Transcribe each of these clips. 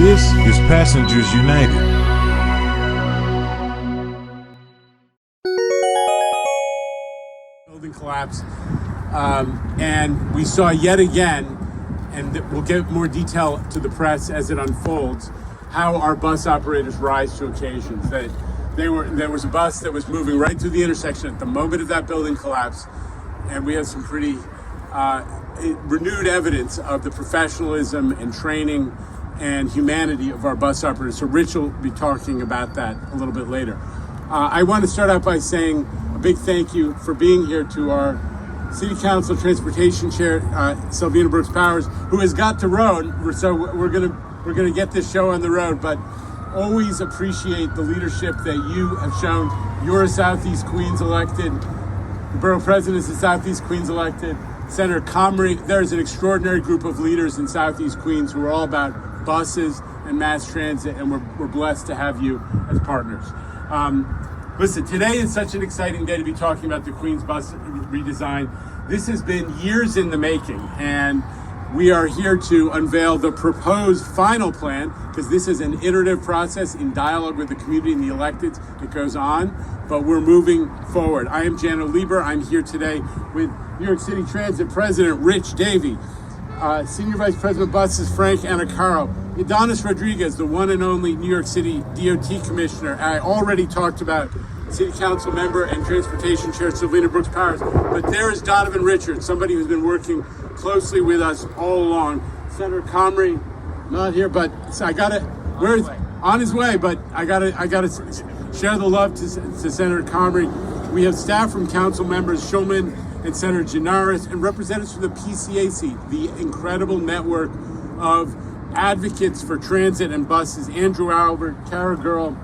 This is Passengers United. Building collapse, and we saw yet again, and we'll get more detail to the press as it unfolds, how our bus operators rise to occasions. That there was a bus that was moving right through the intersection at the moment of that building collapse, and we have some pretty renewed evidence of the professionalism and training and humanity of our bus operators. So Rich will be talking about that a little bit later. I want to start out by saying a big thank you for being here to our City Council Transportation Chair, Sylvina Brooks Powers, who has got to road. So we're gonna get this show on the road, but always appreciate the leadership that you have shown. You're a Southeast Queens elected. The borough president is a Southeast Queens elected. Senator Comrie, there's an extraordinary group of leaders in Southeast Queens who are all about buses and mass transit, and we're blessed to have you as partners. Listen, today is such an exciting day to be talking about the Queens Bus redesign. This has been years in the making, and we are here to unveil the proposed final plan, because this is an iterative process in dialogue with the community and the electeds. It goes on, but we're moving forward. I am Jano Lieber. I'm here today with New York City Transit President Rich Davey, Senior Vice President of Buses Frank Anacaro, Adonis Rodriguez, the one and only New York City DOT Commissioner. I already talked about City Council member and Transportation Chair Sylvina Brooks Powers, but there is Donovan Richards, somebody who's been working closely with us all along. Senator Comrie, not here, but I gotta, where's on his way, but I gotta share the love to Senator Comrie. We have staff from council members Shulman and Senator Gianaris, and representatives from the PCAC, the incredible network of advocates for transit and buses. Andrew Albert, Kara Girl,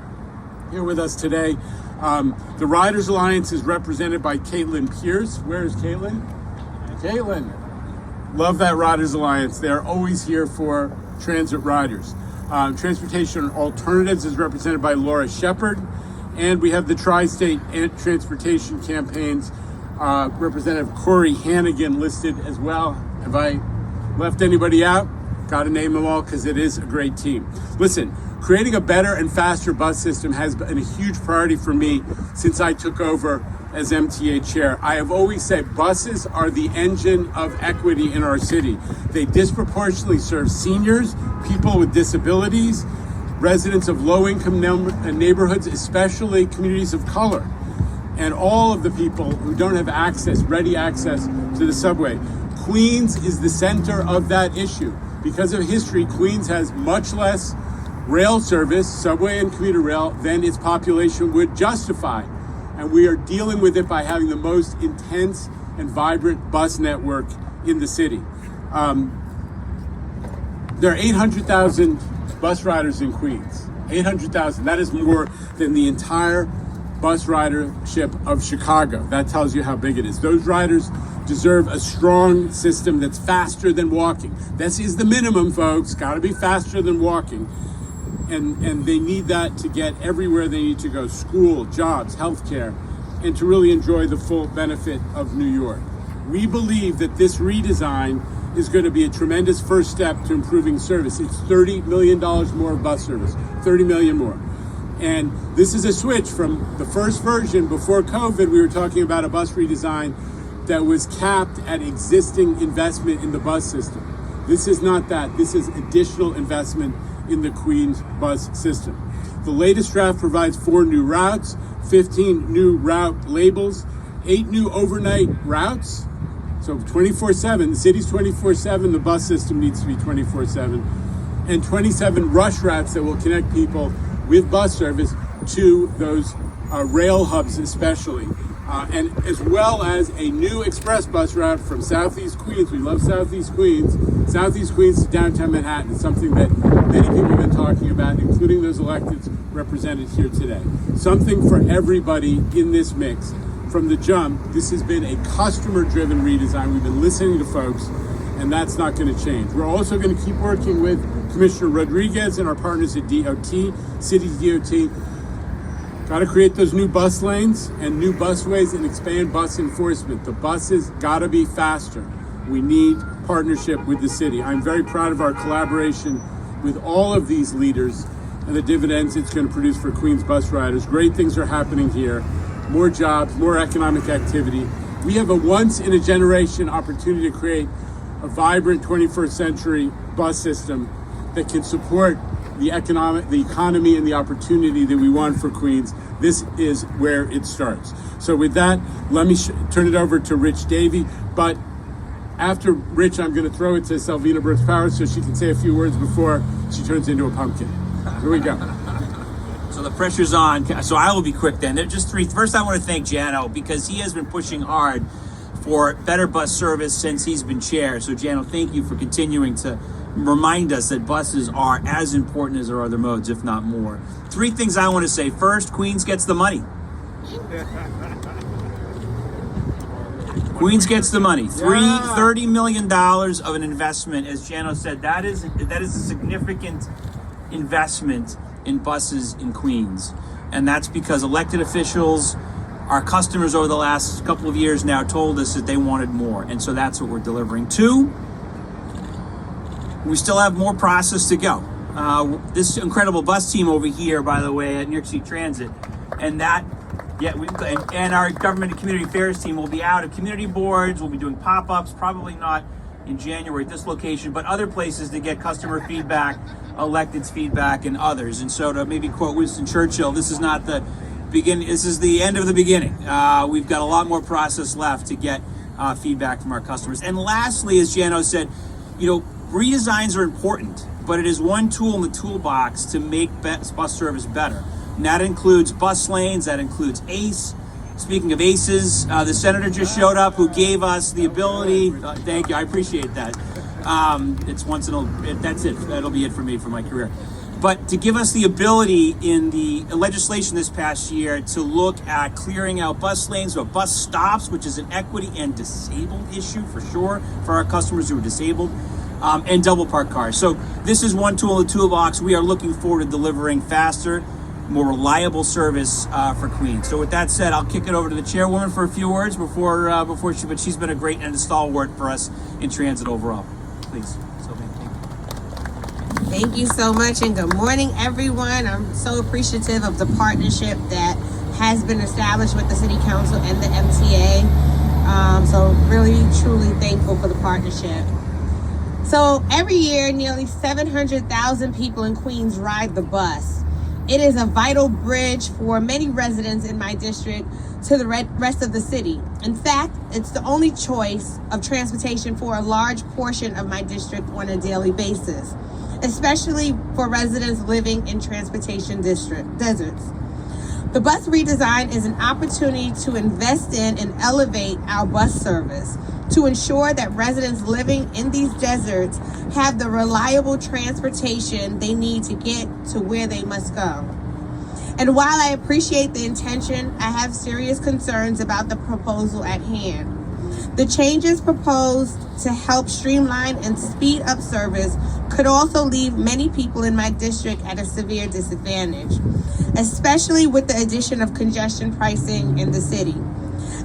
here with us today. The Riders Alliance is represented by Caitlin Pierce. Where is Caitlin? Caitlin. Love that Riders Alliance. They're always here for transit riders. Transportation Alternatives is represented by Laura Shepard. And we have the Tri-State Transportation Campaigns Representative Corey Hannigan listed as well. Have I left anybody out? Got to name them all because it is a great team. Listen, creating a better and faster bus system has been a huge priority for me since I took over as MTA chair. I have always said buses are the engine of equity in our city. They disproportionately serve seniors, people with disabilities, residents of low-income neighborhoods, especially communities of color, and all of the people who don't have ready access to the subway. Queens is the center of that issue. Because of history, Queens has much less rail service, subway and commuter rail, than its population would justify. And we are dealing with it by having the most intense and vibrant bus network in the city. There are 800,000 bus riders in Queens. 800,000. That is more than the entire bus ridership of Chicago. That tells you how big it is. Those riders deserve a strong system that's faster than walking. This is the minimum, folks. Got to be faster than walking. And they need that to get everywhere they need to go: school, jobs, healthcare, and to really enjoy the full benefit of New York. We believe that this redesign is going to be a tremendous first step to improving service. It's $30 million more of bus service, 30 million more. And this is a switch from the first version. Before COVID, we were talking about a bus redesign that was capped at existing investment in the bus system. This is not that. This is additional investment in the Queens bus system. The latest draft provides 4 new routes, 15 new route labels, 8 new overnight routes. So 24/7, the city's 24/7, the bus system needs to be 24/7, and 27 rush routes that will connect people with bus service to those rail hubs especially. And as well as a new express bus route from Southeast Queens. We love Southeast Queens to downtown Manhattan. It's something that many people have been talking about, including those electeds represented here today. Something for everybody in this mix. From the jump, this has been a customer-driven redesign. We've been listening to folks, and that's not going to change. We're also going to keep working with Commissioner Rodriguez and our partners at DOT, City DOT. Got to create those new bus lanes and new busways and expand bus enforcement. The buses got to be faster. We need partnership with the city. I'm very proud of our collaboration with all of these leaders and the dividends it's going to produce for Queens bus riders. Great things are happening here. More jobs, more economic activity. We have a once-in-a-generation opportunity to create a vibrant 21st century bus system that can support the economy and the opportunity that we want for Queens. This is where it starts. So with that, let me turn it over to Rich Davey. But after Rich, I'm going to throw it to Selvina Brooks Powers so she can say a few words before she turns into a pumpkin. Here we go. So the pressure's on. So I will be quick then. There are just three. First, I want to thank Jano because he has been pushing hard for better bus service since he's been chair. So Jano, thank you for continuing to remind us that buses are as important as our other modes, if not more. Three things I want to say. First, Queens gets the money. Queens gets the money. $30 million of an investment, as Jano said. That is a significant investment in buses in Queens. And that's because elected officials, our customers over the last couple of years now told us that they wanted more. And so that's what we're delivering. Two, we still have more process to go. This incredible bus team over here, by the way, at New York City Transit, and our government and community affairs team will be out at community boards. We'll be doing pop-ups, probably not in January at this location, but other places to get customer feedback, electeds' feedback, and others. And so to maybe quote Winston Churchill, this is not the beginning, this is the end of the beginning. We've got a lot more process left to get feedback from our customers. And lastly, as Jano said, redesigns are important, but it is one tool in the toolbox to make bus service better. And that includes bus lanes, that includes ACE. Speaking of ACEs, the senator just showed up who gave us the ability, thank you, I appreciate that. That's it, that'll be it for me for my career. But to give us the ability in the legislation this past year to look at clearing out bus lanes or bus stops, which is an equity and disabled issue for sure for our customers who are disabled. And double park cars. So this is one tool in the toolbox. We are looking forward to delivering faster, more reliable service for Queens. So with that said, I'll kick it over to the chairwoman for a few words but she's been a great and a stalwart for us in transit overall. Please, Sylvia, thank you. Thank you so much, and good morning, everyone. I'm so appreciative of the partnership that has been established with the City Council and the MTA. So really, truly thankful for the partnership. So every year, nearly 700,000 people in Queens ride the bus. It is a vital bridge for many residents in my district to the rest of the city. In fact, it's the only choice of transportation for a large portion of my district on a daily basis, especially for residents living in transportation deserts. The bus redesign is an opportunity to invest in and elevate our bus service, to ensure that residents living in these deserts have the reliable transportation they need to get to where they must go. And while I appreciate the intention, I have serious concerns about the proposal at hand. The changes proposed to help streamline and speed up service could also leave many people in my district at a severe disadvantage, especially with the addition of congestion pricing in the city.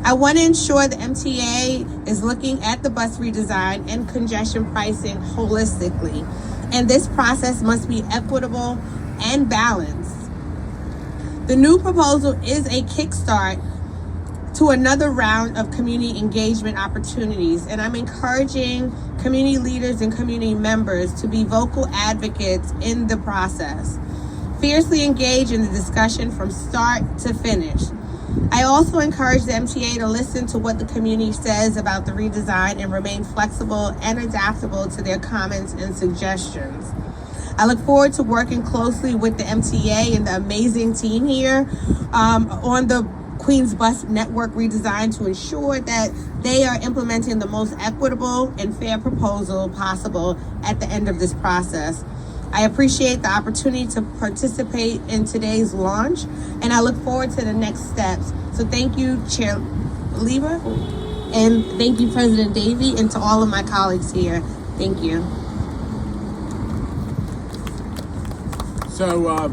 I want to ensure the MTA is looking at the bus redesign and congestion pricing holistically, and this process must be equitable and balanced. The new proposal is a kickstart to another round of community engagement opportunities, and I'm encouraging community leaders and community members to be vocal advocates in the process. Fiercely engage in the discussion from start to finish. I also encourage the MTA to listen to what the community says about the redesign and remain flexible and adaptable to their comments and suggestions. I look forward to working closely with the MTA and the amazing team here on the Queens Bus Network Redesign to ensure that they are implementing the most equitable and fair proposal possible at the end of this process. I appreciate the opportunity to participate in today's launch, and I look forward to the next steps. So thank you, Chair Lieber, and thank you, President Davey, and to all of my colleagues here. Thank you. So,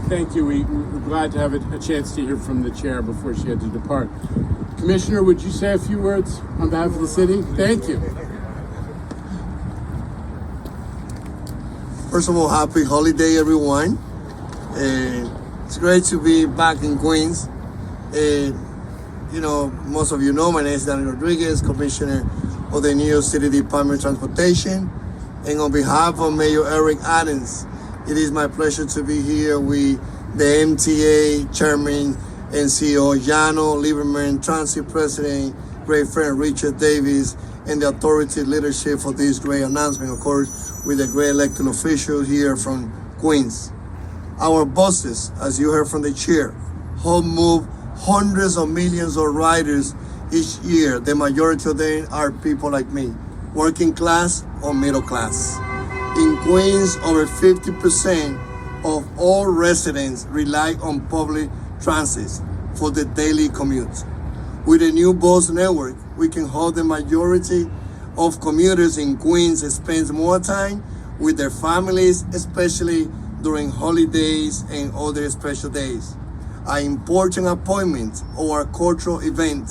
thank you. We're glad to have a chance to hear from the chair before she had to depart. Commissioner, would you say a few words on behalf of the city? Thank you. First of all, happy holiday, everyone. It's great to be back in Queens. Most of you know my name is Daniel Rodriguez, Commissioner of the New York City Department of Transportation. And on behalf of Mayor Eric Adams, it is my pleasure to be here with the MTA Chairman and CEO Jano Lieberman, Transit President, great friend Richard Davis, and the authority leadership for this great announcement, of course, with the great elected officials here from Queens. Our buses, as you heard from the chair, help move hundreds of millions of riders each year. The majority of them are people like me, working class or middle class. In Queens, over 50% of all residents rely on public transit for the daily commute. With a new bus network, we can hold the majority of commuters in Queens spend more time with their families, especially during holidays and other special days, an important appointment or a cultural event,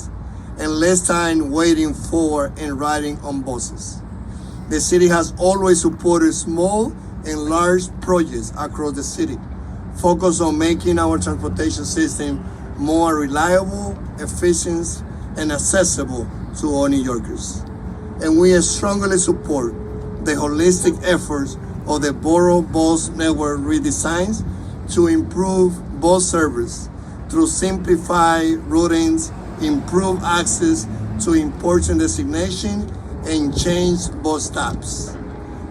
and less time waiting for and riding on buses. The city has always supported small and large projects across the city, focused on making our transportation system more reliable, efficient, and accessible to all New Yorkers. And we strongly support the holistic efforts of the Borough Bus Network Redesigns to improve bus service through simplified routings, improve access to important destinations, and change bus stops.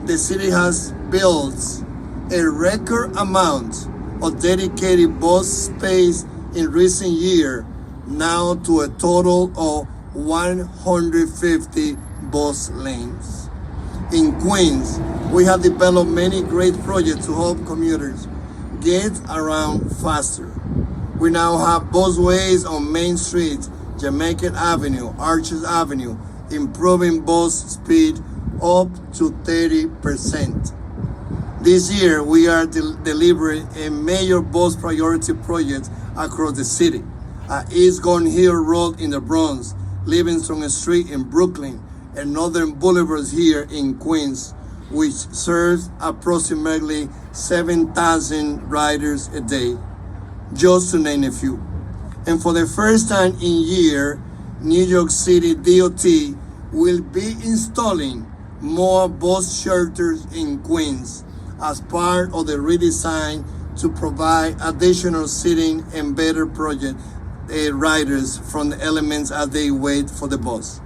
The city has built a record amount of dedicated bus space in recent years, now to a total of 150 bus lanes. In Queens, we have developed many great projects to help commuters get around faster. We now have busways on Main Street, Jamaica Avenue, Arches Avenue, improving bus speed up to 30%. This year, we are delivering a major bus priority project across the city. East Gordon Hill Road in the Bronx, Livingston Street in Brooklyn, and Northern Boulevards here in Queens, which serves approximately 7,000 riders a day, just to name a few. And for the first time in years, New York City DOT will be installing more bus shelters in Queens as part of the redesign to provide additional seating and better project riders from the elements as they wait for the bus.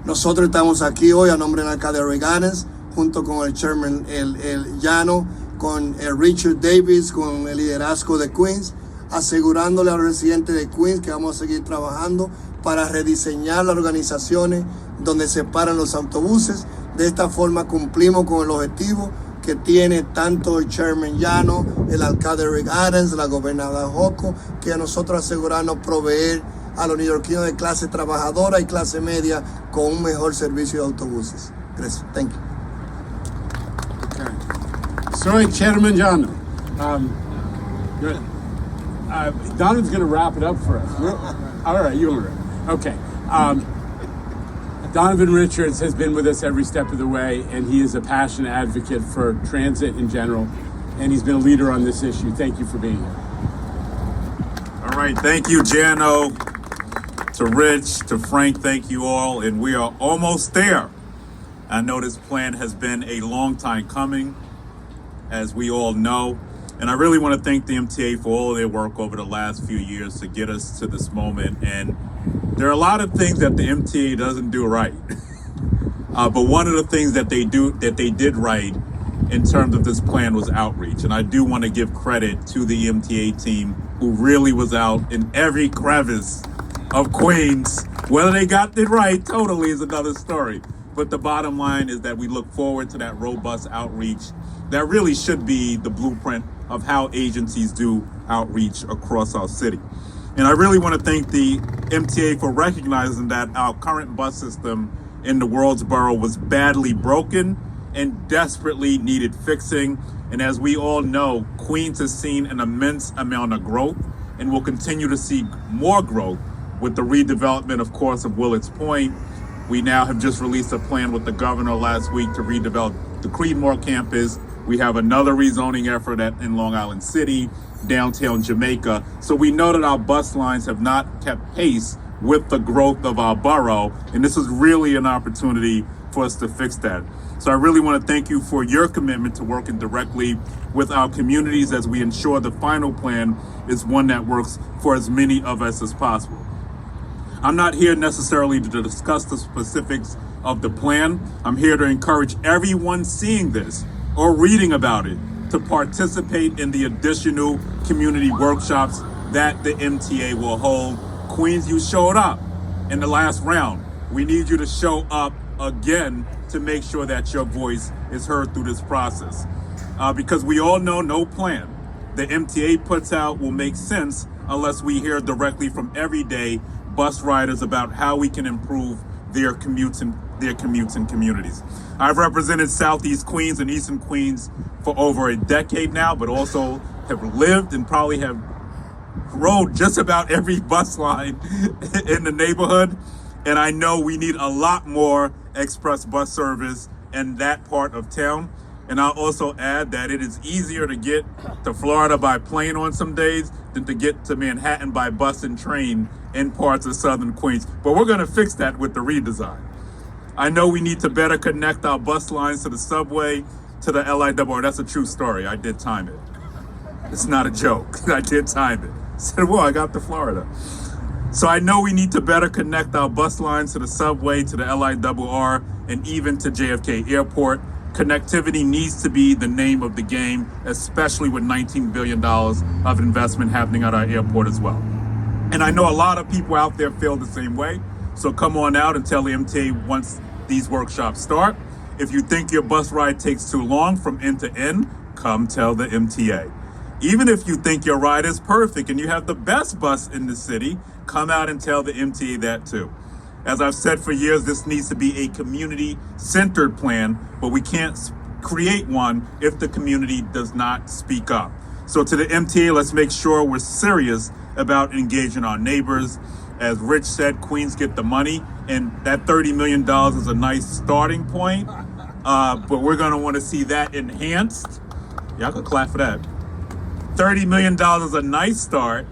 Nosotros estamos aquí hoy a nombre del alcalde Reganes, junto con el chairman el Llano, con el Richard Davis, con el liderazgo de Queens, asegurándole a los residentes de Queens que vamos a seguir trabajando para rediseñar las organizaciones donde se paran los autobuses. De esta forma cumplimos con el objetivo que tiene tanto el chairman Llano, el alcalde Rick Adams, la gobernadora Joko, que a nosotros asegurarnos proveer a los neoyorquinos de clase trabajadora y clase media con un mejor servicio de autobuses. Gracias. Thank you. Okay. Sorry, Chairman Llano. Good. Donovan's going to wrap it up for us. All right, you want to wrap. Okay. Donovan Richards has been with us every step of the way, and he is a passionate advocate for transit in general, and he's been a leader on this issue. Thank you for being here. All right, thank you, Jano, to Rich, to Frank, thank you all, and we are almost there. I know this plan has been a long time coming, as we all know, and I really want to thank the MTA for all of their work over the last few years to get us to this moment. And there are a lot of things that the MTA doesn't do right, but one of the things that they did right in terms of this plan was outreach. And I do want to give credit to the MTA team who really was out in every crevice of Queens. Whether they got it right totally is another story. But the bottom line is that we look forward to that robust outreach that really should be the blueprint of how agencies do outreach across our city. And I really want to thank the MTA for recognizing that our current bus system in the world's borough was badly broken and desperately needed fixing. And as we all know, Queens has seen an immense amount of growth and will continue to see more growth with the redevelopment, of course, of Willard's Point. We now have just released a plan with the governor last week to redevelop the Creedmoor campus, We have another rezoning effort in Long Island City, downtown Jamaica. So we know that our bus lines have not kept pace with the growth of our borough, and this is really an opportunity for us to fix that. So I really want to thank you for your commitment to working directly with our communities as we ensure the final plan is one that works for as many of us as possible. I'm not here necessarily to discuss the specifics of the plan. I'm here to encourage everyone seeing this or reading about it to participate in the additional community workshops that the MTA will hold. Queens, you showed up in the last round. We need you to show up again to make sure that your voice is heard through this process. Because we all know no plan the MTA puts out will make sense unless we hear directly from everyday bus riders about how we can improve their commutes in communities. I've represented Southeast Queens and Eastern Queens for over a decade now, but also have lived and probably have rode just about every bus line in the neighborhood. And I know we need a lot more express bus service in that part of town. And I'll also add that it is easier to get to Florida by plane on some days than to get to Manhattan by bus and train in parts of Southern Queens. But we're going to fix that with the redesign. I know we need to better connect our bus lines to the subway, to the LIRR. That's a true story. I did time it. It's not a joke. I did time it. I said, well, I got to Florida. So I know we need to better connect our bus lines to the subway, to the LIRR, and even to JFK Airport. Connectivity needs to be the name of the game, especially with $19 billion of investment happening at our airport as well. And I know a lot of people out there feel the same way. So come on out and tell the MTA once these workshops start. If you think your bus ride takes too long from end to end, come tell the MTA. Even if you think your ride is perfect and you have the best bus in the city, come out and tell the MTA that too. As I've said for years, this needs to be a community-centered plan, but we can't create one if the community does not speak up. So to the MTA, let's make sure we're serious about engaging our neighbors. As Rich said, Queens get the money, and that $30 million is a nice starting point, but we're gonna wanna see that enhanced. Y'all can clap for that. $30 million is a nice start,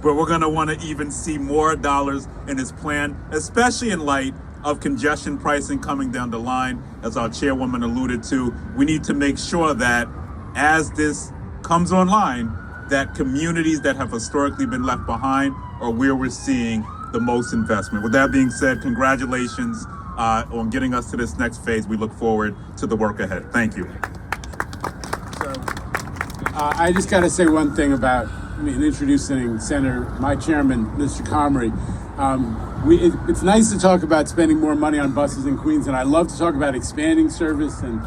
but we're gonna wanna even see more dollars in this plan, especially in light of congestion pricing coming down the line. As our chairwoman alluded to, we need to make sure that as this comes online, that communities that have historically been left behind are where we're seeing the most investment. With that being said, congratulations on getting us to this next phase. We look forward to the work ahead. Thank you. I just got to say one thing about introducing Senator, my chairman, Mr. Comrie. It's nice to talk about spending more money on buses in Queens, and I love to talk about expanding service and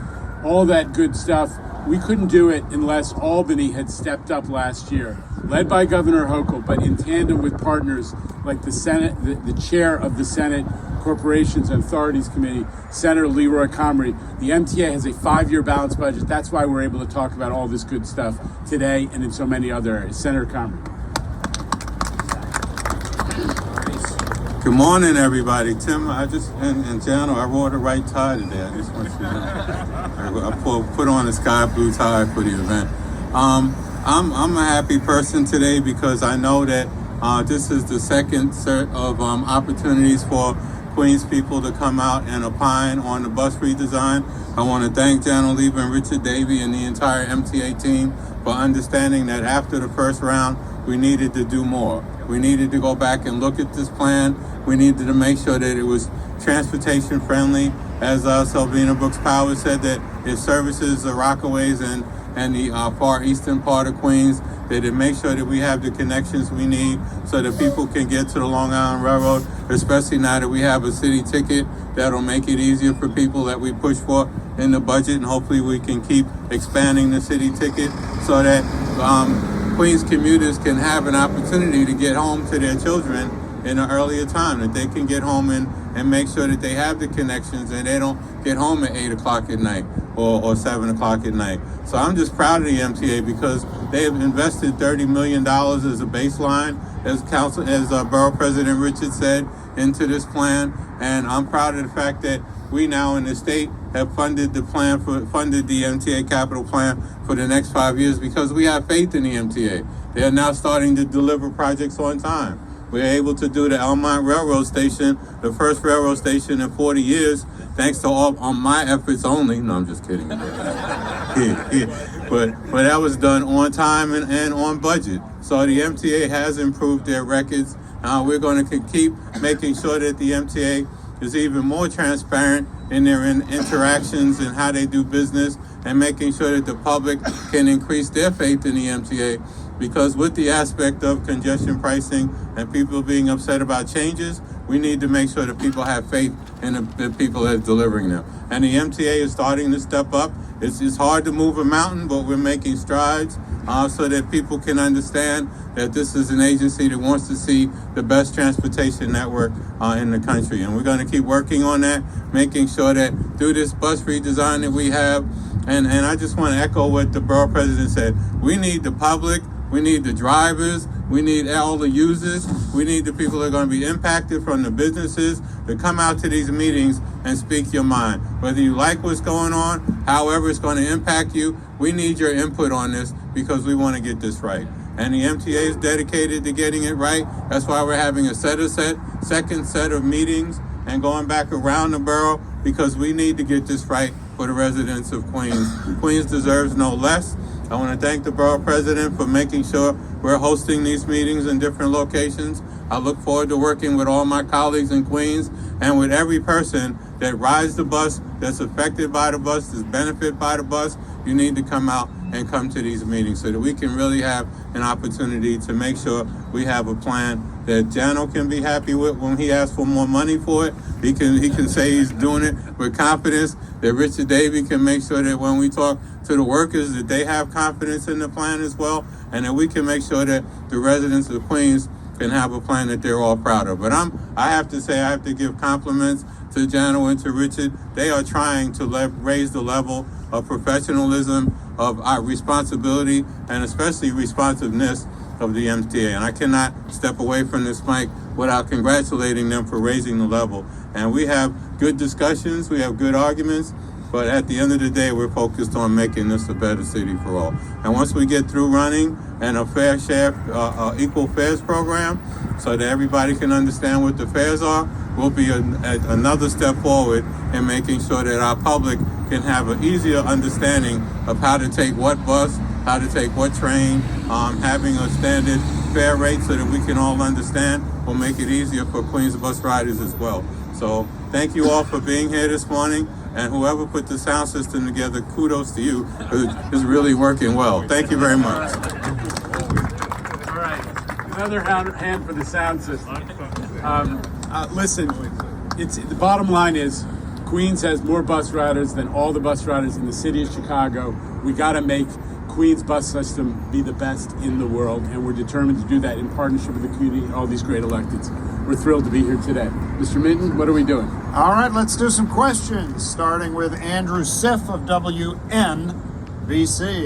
all that good stuff. We couldn't do it unless Albany had stepped up last year, led by Governor Hochul, but in tandem with partners like the Senate, the chair of the Senate Corporations and Authorities Committee, Senator Leroy Comrie. The MTA has a 5-year balanced budget. That's why we're able to talk about all this good stuff today and in so many other areas. Senator Comrie. Good morning, everybody. Tim, and Jano, I wore the right tie today. I just want you to know. I put on a sky blue tie for the event. I'm a happy person today because I know that this is the second set of opportunities for Queens people to come out and opine on the bus redesign. I want to thank Jano Lieber and Richard Davey and the entire MTA team for understanding that after the first round, we needed to do more. We needed to go back and look at this plan. We needed to make sure that it was transportation friendly. As Selvina Brooks Powers said, that it services the Rockaways and the far eastern part of Queens, that it makes sure that we have the connections we need so that people can get to the Long Island Railroad, especially now that we have a city ticket that'll make it easier for people that we push for in the budget. And hopefully we can keep expanding the city ticket so that Queens commuters can have an opportunity to get home to their children in an earlier time, that they can get home and make sure that they have the connections and they don't get home at 8 o'clock at night or 7 o'clock at night. So I'm just proud of the MTA because they have invested $30 million as a baseline, as Borough President Richard said, into this plan. And I'm proud of the fact that we now in the state have funded the MTA capital plan for the next 5 years because we have faith in the MTA. They are now starting to deliver projects on time. We're able to do the Elmont Railroad Station, the first railroad station in 40 years, thanks to all on my efforts only. No, I'm just kidding. But that was done on time and on budget. So the MTA has improved their records. We're going to keep making sure that the MTA is even more transparent in their interactions and how they do business, and making sure that the public can increase their faith in the MTA. Because with the aspect of congestion pricing and people being upset about changes, we need to make sure that people have faith in the people that are delivering them. And the MTA is starting to step up. It's hard to move a mountain, but we're making strides so that people can understand that this is an agency that wants to see the best transportation network in the country. And we're going to keep working on that, making sure that through this bus redesign that we have, and I just want to echo what the borough president said, we need the public, we need the drivers, we need all the users, we need the people that are going to be impacted from the businesses to come out to these meetings and speak your mind. Whether you like what's going on, however it's going to impact you, we need your input on this because we want to get this right. And the MTA is dedicated to getting it right. That's why we're having a second set of meetings and going back around the borough, because we need to get this right for the residents of Queens. Queens deserves no less. I want to thank the borough president for making sure we're hosting these meetings in different locations. I look forward to working with all my colleagues in Queens and with every person that rides the bus, that's affected by the bus, that's benefited by the bus. You need to come out and come to these meetings so that we can really have an opportunity to make sure we have a plan that Jano can be happy with when he asks for more money for it. He can say he's doing it with confidence, that Richard Davey can make sure that when we talk to the workers that they have confidence in the plan as well, and that we can make sure that the residents of Queens can have a plan that they're all proud of. But I have to say, I have to give compliments to Jano and to Richard. They are trying to raise the level of professionalism, of our responsibility, and especially responsiveness of the MTA. And I cannot step away from this mic without congratulating them for raising the level. And we have good discussions, we have good arguments, but at the end of the day, we're focused on making this a better city for all. And once we get through running and a fair share, equal fares program, so that everybody can understand what the fares are, will be another step forward in making sure that our public can have an easier understanding of how to take what bus, how to take what train. Having a standard fare rate so that we can all understand will make it easier for Queens bus riders as well. So thank you all for being here this morning, and whoever put the sound system together, kudos to you. It's really working well. Thank you very much. All right, another hand for the sound system. Listen, the bottom line is Queens has more bus riders than all the bus riders in the city of Chicago. We got to make Queens bus system be the best in the world, and we're determined to do that in partnership with the community and all these great electeds. We're thrilled to be here today. Mr. Minton, what are we doing? All right, let's do some questions, starting with Andrew Siff of WNBC.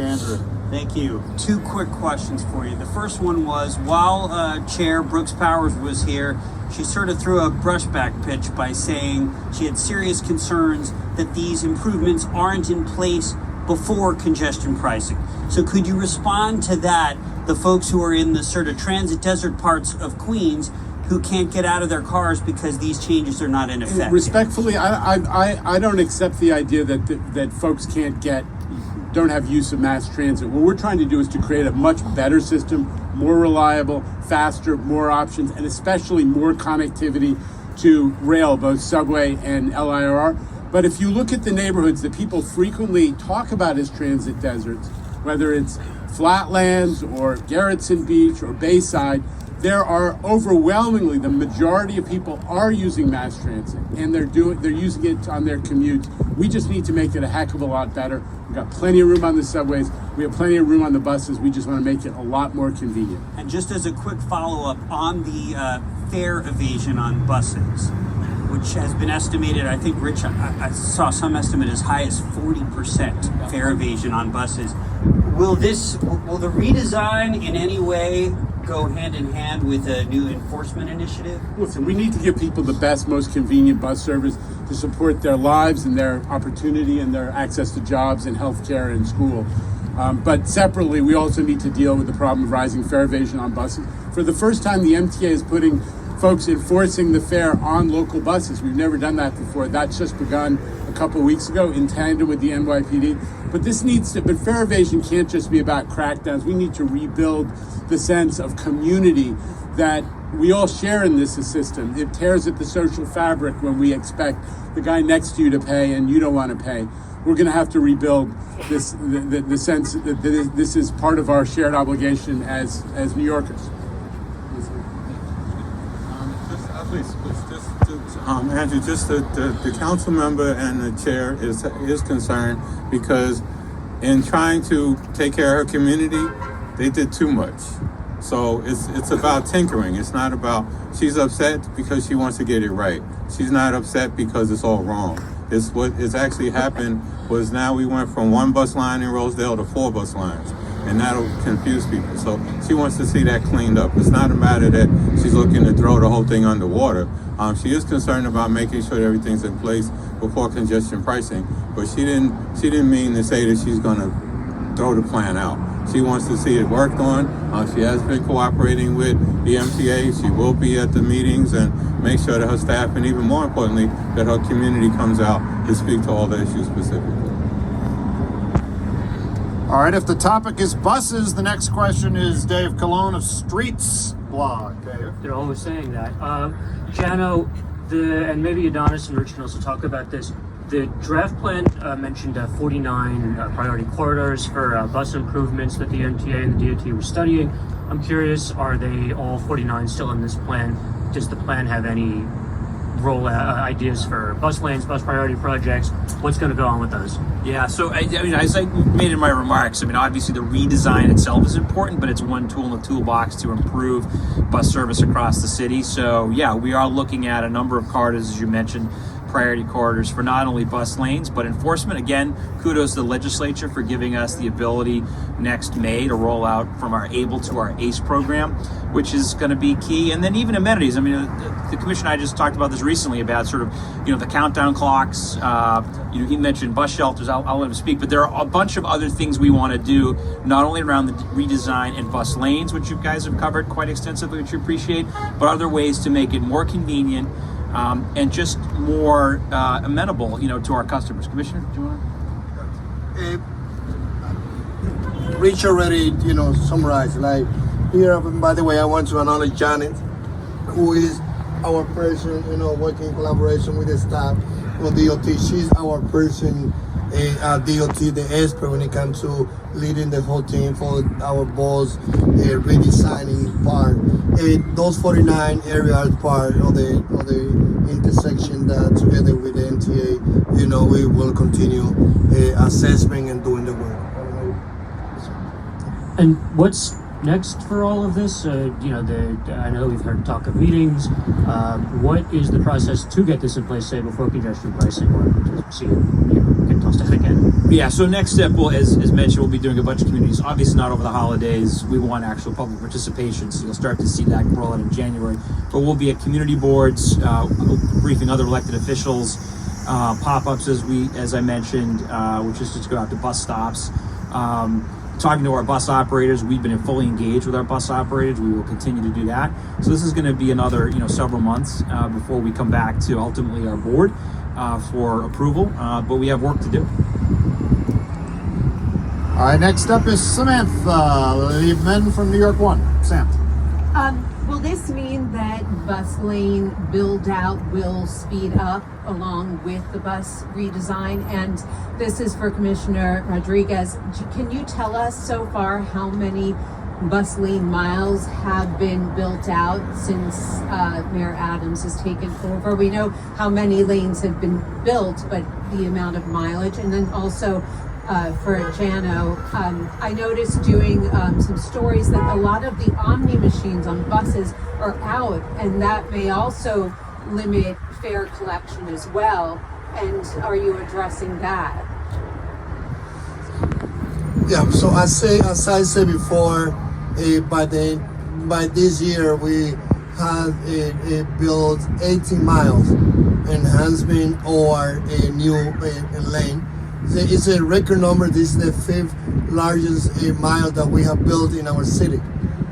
Andrew. Thank you. Two quick questions for you. The first one was, while Chair Brooks Powers was here, she sort of threw a brushback pitch by saying she had serious concerns that these improvements aren't in place before congestion pricing. So could you respond to that, the folks who are in the sort of transit desert parts of Queens who can't get out of their cars because these changes are not in effect? Respectfully, I don't accept the idea that folks don't have use of mass transit. What we're trying to do is to create a much better system, more reliable, faster, more options, and especially more connectivity to rail, both subway and LIRR. But if you look at the neighborhoods that people frequently talk about as transit deserts, whether it's Flatlands or Garrettson Beach or Bayside, there are overwhelmingly, the majority of people are using mass transit, and they're using it on their commutes. We just need to make it a heck of a lot better. We've got plenty of room on the subways. We have plenty of room on the buses. We just want to make it a lot more convenient. And just as a quick follow-up on the fare evasion on buses, which has been estimated, I think, Rich, I saw some estimate as high as 40% fare evasion on buses. Will the redesign in any way go hand in hand with a new enforcement initiative? Listen, we need to give people the best, most convenient bus service to support their lives and their opportunity and their access to jobs and healthcare and school. But separately, we also need to deal with the problem of rising fare evasion on buses. For the first time, the MTA is putting folks enforcing the fare on local buses. We've never done that before. That's just begun a couple of weeks ago in tandem with the NYPD. But but fare evasion can't just be about crackdowns. We need to rebuild the sense of community that we all share in this system. It tears at the social fabric when we expect the guy next to you to pay and you don't want to pay. We're going to have to rebuild this, the sense that this is part of our shared obligation as New Yorkers. Andrew, just the council member and the chair is concerned because in trying to take care of her community, they did too much. So it's about tinkering. It's not about, she's upset because she wants to get it right. She's not upset because it's all wrong. It's what is actually happened was now we went from 1 bus line in Rosedale to 4 bus lines. And that'll confuse people. So she wants to see that cleaned up. It's not a matter that she's looking to throw the whole thing underwater. She is concerned about making sure that everything's in place before congestion pricing. But she didn't mean to say that she's going to throw the plan out. She wants to see it worked on. She has been cooperating with the MTA. She will be at the meetings and make sure that her staff, and even more importantly, that her community comes out to speak to all the issues specifically. All right, if the topic is buses, the next question is Dave Colon of Streets blog. Dave. They're always saying that. Jano, and maybe Adonis and Rich can also talk about this. The draft plan mentioned 49 priority corridors for bus improvements that the MTA and the DOT were studying. I'm curious, are they all 49 still in this plan? Does the plan have any ideas for bus lanes, bus priority projects? What's going to go on with those? Yeah, so I mean, as I made in my remarks, I mean, obviously the redesign itself is important, but it's one tool in the toolbox to improve bus service across the city. So yeah, we are looking at a number of corridors, as you mentioned, priority corridors for not only bus lanes, but enforcement. Again, kudos to the legislature for giving us the ability next May to roll out from our ABLE to our ACE program, which is going to be key. And then even amenities. I mean, the commission, I just talked about this recently about sort of, the countdown clocks. He mentioned bus shelters. I'll let him speak, but there are a bunch of other things we want to do, not only around the redesign and bus lanes, which you guys have covered quite extensively, which you appreciate, but other ways to make it more convenient and just more amenable, to our customers. Commissioner, do you want to? Rich already, summarized. Like here, by the way, I want to acknowledge Janet, who is our person, working in collaboration with the staff of DOT. She's our person at DOT, the expert when it comes to leading the whole team for our bus redesigning part. Those 49 areas part of the intersection that together with the MTA, we will continue assessment and doing the work. And what's next for all of this? I know we've heard talk of meetings. What is the process to get this in place, say, before congestion pricing, or to see it get tossed out again? Yeah, so next step, as mentioned, we'll be doing a bunch of communities. Obviously not over the holidays. We want actual public participation, so you'll start to see that roll out in January. But we'll be at community boards, briefing other elected officials, pop-ups as I mentioned, which is just go out to bus stops. Talking to our bus operators. We've been fully engaged with our bus operators. We will continue to do that. So this is going to be another, several months before we come back to ultimately our board for approval. But we have work to do. All right, next up is Samantha Liebman from New York One. Sam. Will this mean that bus lane build out will speed up along with the bus redesign? And this is for Commissioner Rodriguez. Can you tell us so far how many bus lane miles have been built out since Mayor Adams has taken over? We know how many lanes have been built, but the amount of mileage. And then also for Jano, I noticed doing some stories that a lot of the Omni machines on buses are out, and that may also limit fare collection as well. And are you addressing that? Yeah, so as I said before, by the by this year we have built 18 miles enhancement or a new lane. It's a record number. This is the 5th largest mile that we have built in our city.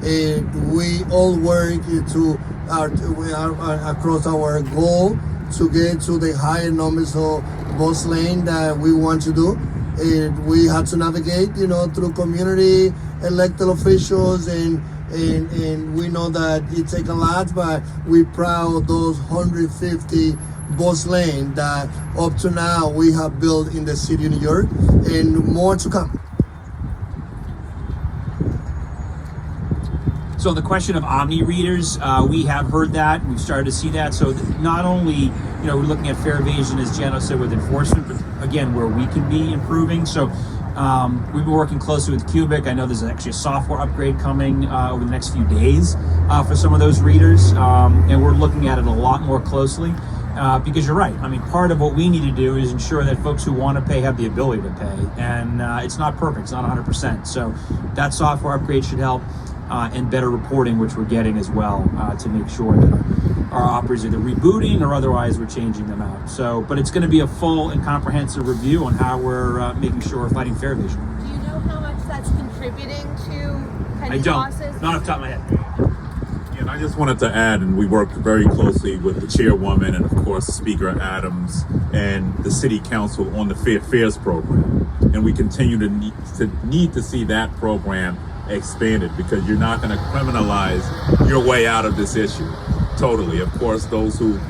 We all work we are across our goal to get to the higher numbers of bus lane that we want to do. We had to navigate, through community elected officials, and we know that it takes a lot, but we're proud of those 150 bus lane that up to now we have built in the city of New York, and more to come. So the question of Omni readers, we have heard that. We've started to see that. So not only, we're looking at fare evasion, as Jano said, with enforcement, but again, where we can be improving. So we've been working closely with Cubic. I know there's actually a software upgrade coming over the next few days for some of those readers. And we're looking at it a lot more closely because you're right. I mean, part of what we need to do is ensure that folks who want to pay have the ability to pay. And it's not perfect. It's not 100%. So that software upgrade should help. And better reporting, which we're getting as well, to make sure that our operators are either rebooting or otherwise we're changing them out. So, but it's going to be a full and comprehensive review on how we're making sure we're fighting fare evasion. Do you know how much that's contributing to pending losses? Not off the top of my head. And I just wanted to add, and we worked very closely with the chairwoman and, of course, Speaker Adams and the City Council on the Fair Fares program. And we continue to need to see that program expanded, because you're not going to criminalize your way out of this issue totally. Of course, those who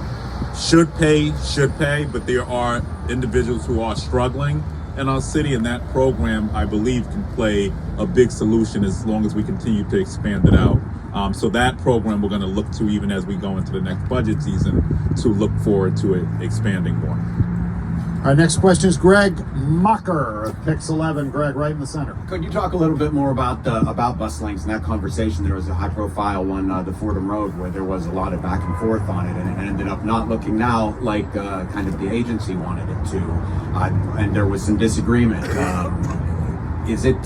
should pay, but there are individuals who are struggling in our city, and that program, I believe, can play a big solution as long as we continue to expand it out. So that program we're going to look to, even as we go into the next budget season, to look forward to it expanding more. Our next question is Greg Mucker of Pix 11. Greg, right in the center. Could you talk a little bit more about bus lanes and that conversation? There was a high-profile one, the Fordham Road, where there was a lot of back and forth on it, and it ended up not looking now like kind of the agency wanted it to, and there was some disagreement. Is it?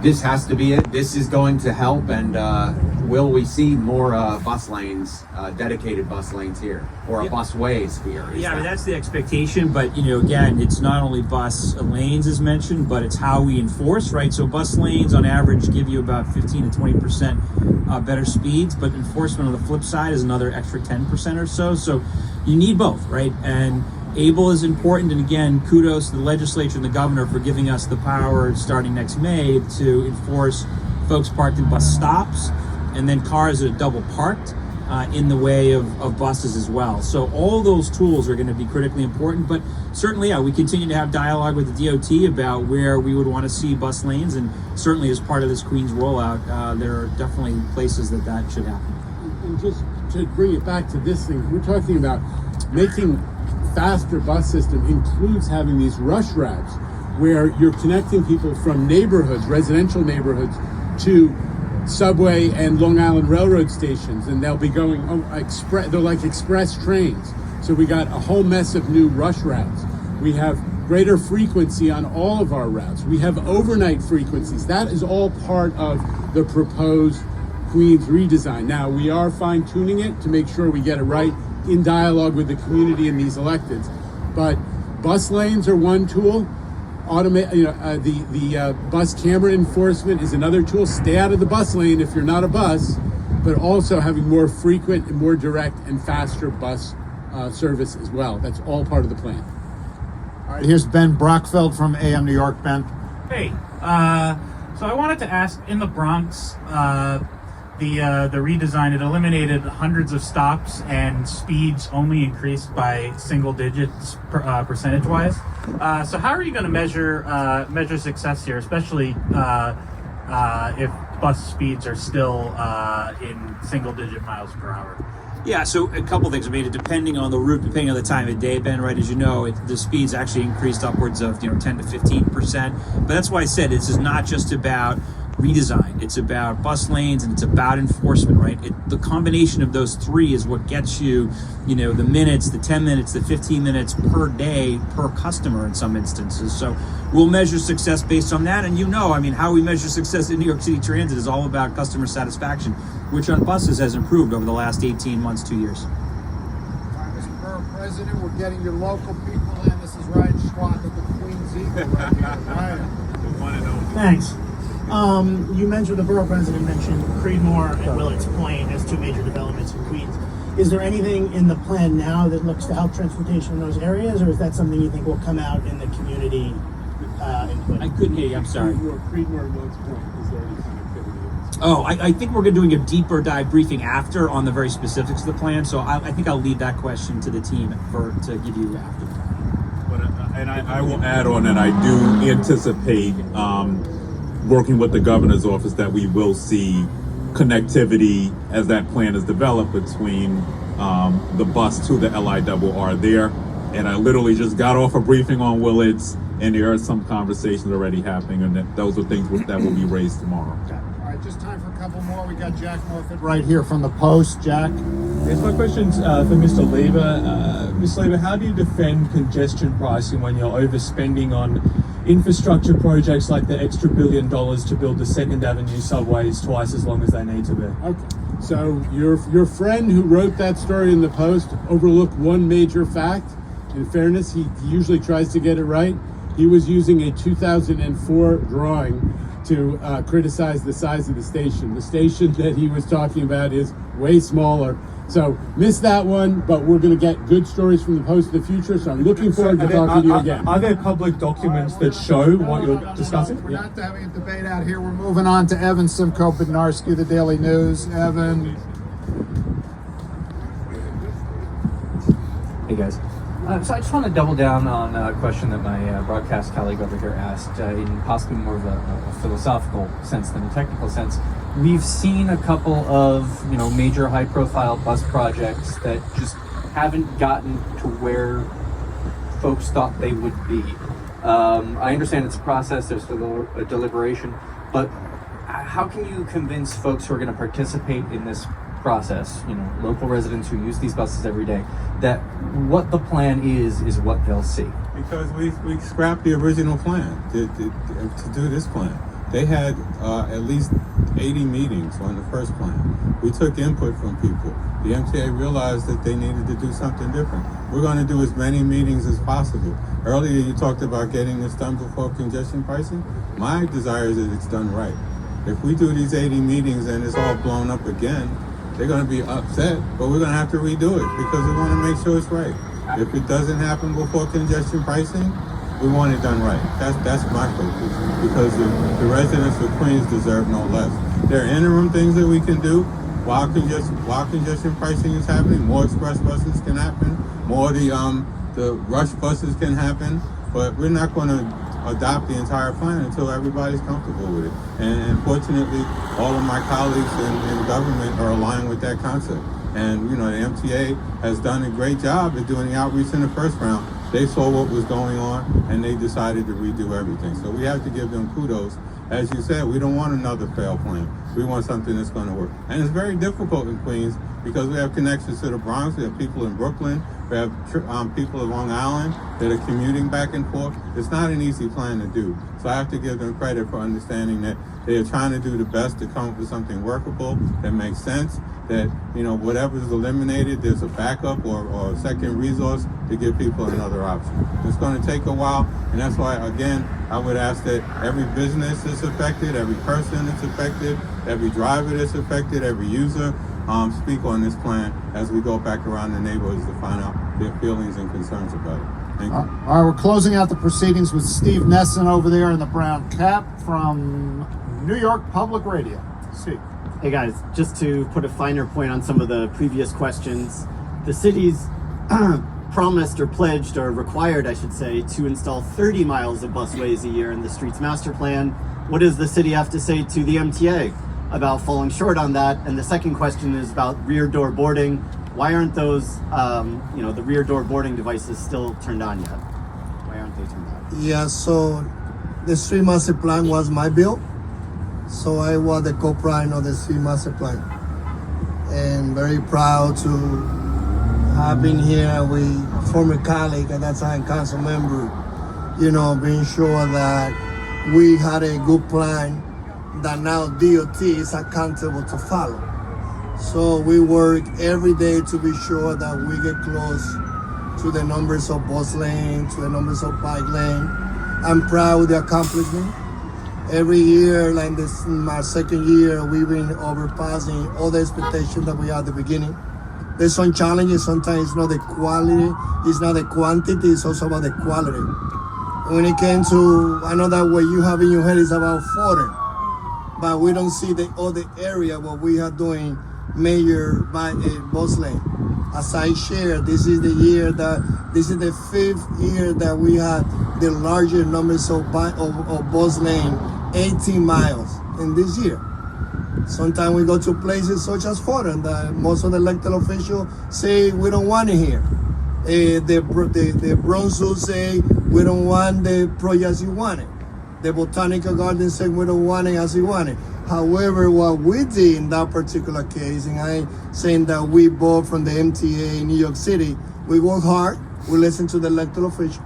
This has to be it. This is going to help, and will we see more bus lanes, dedicated bus lanes here, or busways here? I mean, that's the expectation, but again, it's not only bus lanes as mentioned, but it's how we enforce, right? So bus lanes on average give you about 15 to 20% better speeds, but enforcement on the flip side is another extra 10% or so. So you need both, right? And ABLE is important, and again, kudos to the legislature and the governor for giving us the power starting next May to enforce folks parked in bus stops, and then cars that are double parked in the way of buses as well. So all those tools are going to be critically important, but certainly, we continue to have dialogue with the DOT about where we would want to see bus lanes, and certainly as part of this Queens rollout, there are definitely places that should happen. And just to bring it back to this thing, we're talking about making faster bus system includes having these rush routes where you're connecting people from neighborhoods, residential neighborhoods, to subway and Long Island Railroad stations, and they'll be going they're like express trains. So we got a whole mess of new rush routes. We have greater frequency on all of our routes. We have overnight frequencies. That is all part of the proposed Queens redesign. Now, we are fine-tuning it to make sure we get it right in dialogue with the community and these electeds. But bus lanes are one tool. The bus camera enforcement is another tool. Stay out of the bus lane if you're not a bus, but also having more frequent and more direct and faster bus service as well. That's all part of the plan. All right, here's Ben Brockfeld from AM New York. Ben. Hey, so I wanted to ask, in the Bronx, the redesign, it eliminated hundreds of stops and speeds only increased by single digits percentage-wise. So how are you going to measure success here, especially if bus speeds are still in single-digit miles per hour? Yeah, so a couple things. I mean, depending on the route, depending on the time of day, Ben, right, as you know, the speeds actually increased upwards of 10 to 15%. But that's why I said this is not just about redesign. It's about bus lanes and it's about enforcement, right? The combination of those three is what gets you, the minutes, the 10 minutes, the 15 minutes per day per customer in some instances. So we'll measure success based on that. And how we measure success in New York City Transit is all about customer satisfaction, which on buses has improved over the last 18 months, 2 years. All right, Mr. Borough President, we're getting your local people in. This is Ryan Schwab at the Queens Eagle right here. Ryan. Thanks. You mentioned, the borough president mentioned Creedmoor and Willard's Point as two major developments in Queens. Is there anything in the plan now that looks to help transportation in those areas, or is that something you think will come out in the community input? I couldn't hear you, I'm sorry. Creedmoor and Willard's Point, is there any connectivity? Oh, I think we're doing a deeper dive briefing after on the very specifics of the plan, so I think I'll leave that question to the team to give you after. And I will add on that I do anticipate working with the governor's office that we will see connectivity as that plan is developed between the bus to the LIRR there. And I literally just got off a briefing on Willard's, and there are some conversations already happening, and those are things that will be raised tomorrow. All right, just time for a couple more. We got Jack Morfitt right here from the Post. Jack. Yes, my question's for Mr. Lever. Mr. Lever, how do you defend congestion pricing when you're overspending on infrastructure projects like the extra $1 billion to build the 2nd Avenue subways twice as long as they need to be? Okay. So your friend who wrote that story in the Post overlooked one major fact. In fairness, he usually tries to get it right. He was using a 2004 drawing to criticize the size of the station. The station that he was talking about is way smaller. So missed that one, but we're going to get good stories from the Post in the future, so I'm looking forward to talking to you again. Are there public documents that show what you're discussing? We're not having a debate out here. We're moving on to Evan Simko-Bednarski, the Daily News. Evan. Hey guys. So I just want to double down on a question that my broadcast colleague over here asked in possibly more of a philosophical sense than a technical sense. We've seen a couple of, major high-profile bus projects that just haven't gotten to where folks thought they would be. I understand it's a process, there's a deliberation, but how can you convince folks who are going to participate in this process, local residents who use these buses every day, that what the plan is what they'll see? Because we scrapped the original plan to do this plan. They had at least 80 meetings on the first plan. We took input from people. The MTA realized that they needed to do something different. We're going to do as many meetings as possible. Earlier you talked about getting this done before congestion pricing. My desire is that it's done right. If we do these 80 meetings and it's all blown up again, they're going to be upset, but we're going to have to redo it because we want to make sure it's right. If it doesn't happen before congestion pricing, we want it done right. That's my focus, because the residents of Queens deserve no less. There are interim things that we can do while congestion pricing is happening. More express buses can happen. More the rush buses can happen. But we're not going to adopt the entire plan until everybody's comfortable with it. And fortunately, all of my colleagues in government are aligned with that concept. And the MTA has done a great job at doing the outreach in the first round. They saw what was going on and they decided to redo everything. So we have to give them kudos. As you said, we don't want another failed plan. We want something that's going to work. And it's very difficult in Queens because we have connections to the Bronx, we have people in Brooklyn, we have people in Long Island that are commuting back and forth. It's not an easy plan to do. So I have to give them credit for understanding that they are trying to do the best to come up with something workable that makes sense, that whatever is eliminated, there's a backup or a second resource to give people another option. It's going to take a while, and that's why, again, I would ask that every business that's affected, every person that's affected, every driver that's affected, every user, speak on this plan as we go back around the neighborhoods to find out their feelings and concerns about it. Thank you. All right, we're closing out the proceedings with Steve Nesson over there in the brown cap from New York Public Radio. Steve. Hey guys, just to put a finer point on some of the previous questions, the city's promised or pledged or required, I should say, to install 30 miles of busways a year in the streets master plan. What does the city have to say to the MTA about falling short on that? And the second question is about rear door boarding. Why aren't those, the rear door boarding devices still turned on yet? Why aren't they turned on? Yeah, so the street master plan was my bill. So I was the co-prime of the city master plan. And very proud to have been here with former colleague at that time, council member, being sure that we had a good plan that now DOT is accountable to follow. So we work every day to be sure that we get close to the numbers of bus lane, to the numbers of bike lane. I'm proud of the accomplishment. Every year, like this, my second year, we've been overpassing all the expectations that we had at the beginning. There's some challenges. Sometimes it's not the quality, it's not the quantity, it's also about the quality. And when it came to, I know that what you have in your head is about foreign, but we don't see the other area what we are doing major by a bus lane. As I shared, this is the 5th year that we had the larger numbers of bus lane, 18 miles in this year. Sometimes we go to places such as foreign that most of the elected officials say we don't want it here. The Brunswick say we don't want the project as you want it. The Botanical Garden say we don't want it as you want it. However, what we did in that particular case, and I'm saying that we both from the MTA in New York City, we work hard, we listen to the elected official,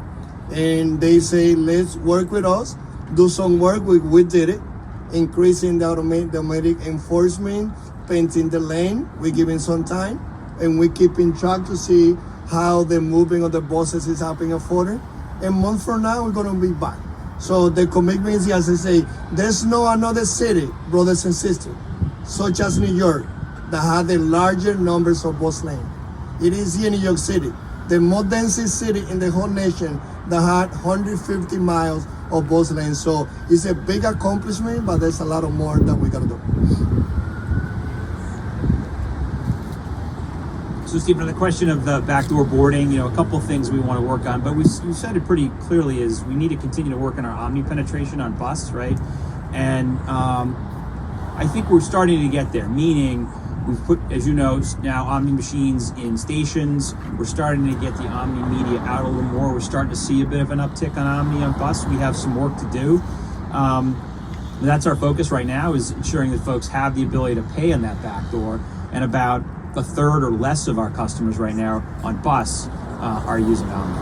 and they say, let's work with us, do some work, we did it, increasing the automatic enforcement, painting the lane, we giving some time, and we keeping track to see how the moving of the buses is happening at Fordham. A month from now, we're gonna be back. So the commitment is, as I say, there's no another city, brothers and sisters, such as New York, that had the larger numbers of bus lanes. It is here in New York City, the most densest city in the whole nation that had 150 miles of bus lanes. So it's a big accomplishment, but there's a lot of more that we gotta do. So, Stephen, on the question of the backdoor boarding, a couple of things we want to work on, but we said it pretty clearly is we need to continue to work on our Omni penetration on bus, right? And I think we're starting to get there, meaning we've put, as you know, now Omni machines in stations. We're starting to get the Omni media out a little more. We're starting to see a bit of an uptick on Omni on bus. We have some work to do. That's our focus right now, is ensuring that folks have the ability to pay on that back door, and about a third or less of our customers right now on bus are using Omni.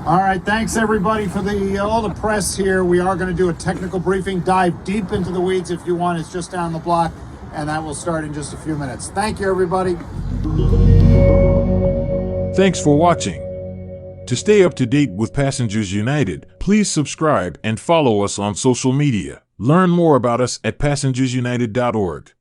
All right, thanks everybody for all the press here. We are going to do a technical briefing, dive deep into the weeds if you want. It's just down the block, and that will start in just a few minutes. Thank you, everybody. Thanks for watching. To stay up to date with Passengers United, please subscribe and follow us on social media. Learn more about us at passengersunited.org.